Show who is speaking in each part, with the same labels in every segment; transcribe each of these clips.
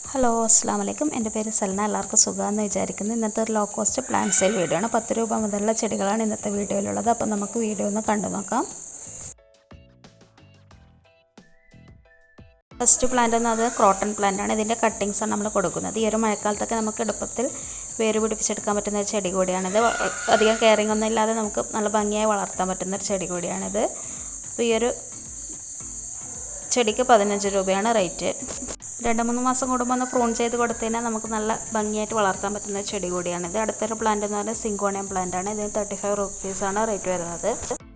Speaker 1: Hello അസ്സാം വലൈക്കും. എൻ്റെ പേര് സൽന. എല്ലാവർക്കും സുഖമാണെന്ന് വിചാരിക്കുന്നു. ഇന്നത്തെ ഒരു low cost plant sale video ആണ്. 10 രൂപ മുതലുള്ള ചെടികളാണ് ഇന്നത്തെ വീഡിയോയിലുള്ളത്. അപ്പോൾ നമുക്ക് വീഡിയോ ഒന്ന് കണ്ടു നോക്കാം. ഫസ്റ്റ് പ്ലാന്റ് എന്നത് ക്രോട്ടൺ പ്ലാന്റ് ആണ്. ഇതിൻ്റെ കട്ടിങ്സാണ് നമ്മൾ കൊടുക്കുന്നത്. ഈ ഒരു മഴക്കാലത്തൊക്കെ നമുക്ക് എളുപ്പത്തിൽ വേര് പിടിപ്പിച്ചെടുക്കാൻ പറ്റുന്ന ഒരു ചെടി കൂടിയാണിത്. അധികം കെയറിംഗ് ഒന്നും ഇല്ലാതെ നമുക്ക് നല്ല ഭംഗിയായി വളർത്താൻ പറ്റുന്ന ഒരു ചെടി കൂടിയാണിത്. അപ്പോൾ ഈ ഒരു ചെടിക്ക് 15 രൂപയാണ് റേറ്റ്. 2-3 മാസം കൂടുമ്പോൾ ഒന്ന് പ്രൂൺ ചെയ്ത് കൊടുത്തു കഴിഞ്ഞാൽ നമുക്ക് നല്ല ഭംഗിയായിട്ട് വളർത്താൻ പറ്റുന്ന ചെടി കൂടിയാണിത്. അടുത്തൊരു പ്ലാന്റ് എന്ന് പറഞ്ഞാൽ സിങ്കോണിയം പ്ലാന്റ് ആണ്. ഇതിന് 35 റുപ്പീസാണ് റേറ്റ് വരുന്നത്.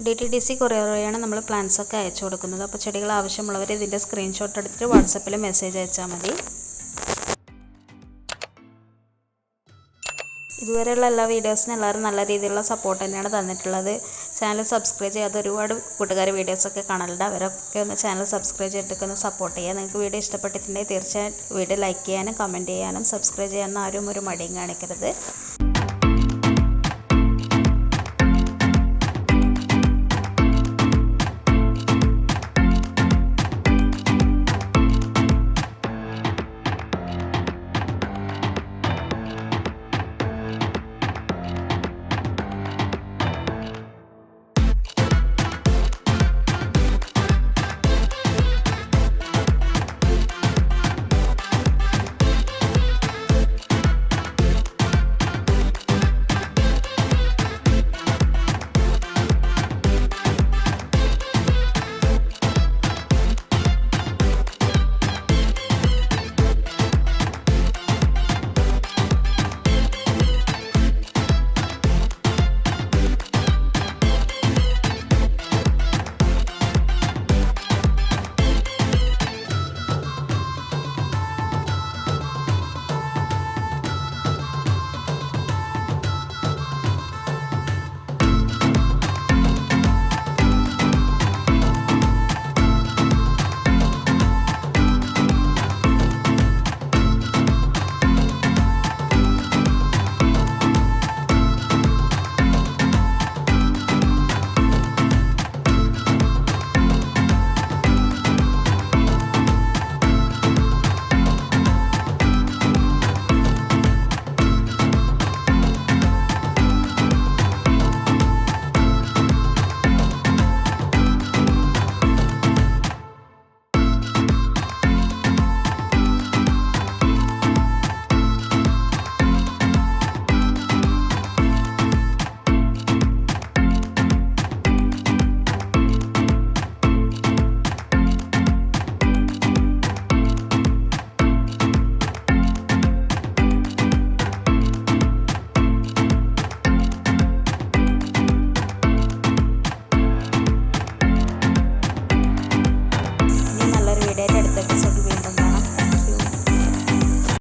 Speaker 1: DTDC കൊറിയർ വഴിയാണ് നമ്മൾ പ്ലാന്റ്സ് ഒക്കെ അയച്ചു കൊടുക്കുന്നത്. അപ്പോൾ ചെടികൾ ആവശ്യമുള്ളവർ ഇതിൻ്റെ സ്ക്രീൻഷോട്ട് എടുത്തിട്ട് വാട്സപ്പിൽ മെസ്സേജ് അയച്ചാൽ മതി. ഇതുവരെയുള്ള എല്ലാ വീഡിയോസിനും എല്ലാവരും നല്ല രീതിയിലുള്ള സപ്പോർട്ട് തന്നെയാണ് തന്നിട്ടുള്ളത്. ചാനൽ സബ്സ്ക്രൈബ് ചെയ്യാത്ത ഒരുപാട് കൂട്ടുകാർ വീഡിയോസൊക്കെ കാണലുണ്ട്. അവരൊക്കെ ഒന്ന് ചാനൽ സബ്സ്ക്രൈബ് ചെയ്തിട്ടൊക്കെ ഒന്ന് സപ്പോർട്ട് ചെയ്യുക. നിങ്ങൾക്ക് വീഡിയോ ഇഷ്ടപ്പെട്ടിട്ടുണ്ടെങ്കിൽ തീർച്ചയായും വീഡിയോ ലൈക്ക് ചെയ്യാനും കമൻറ്റ് ചെയ്യാനും സബ്സ്ക്രൈബ് ചെയ്യാനും ആരും ഒരു മടിയും കാണിക്കരുത്.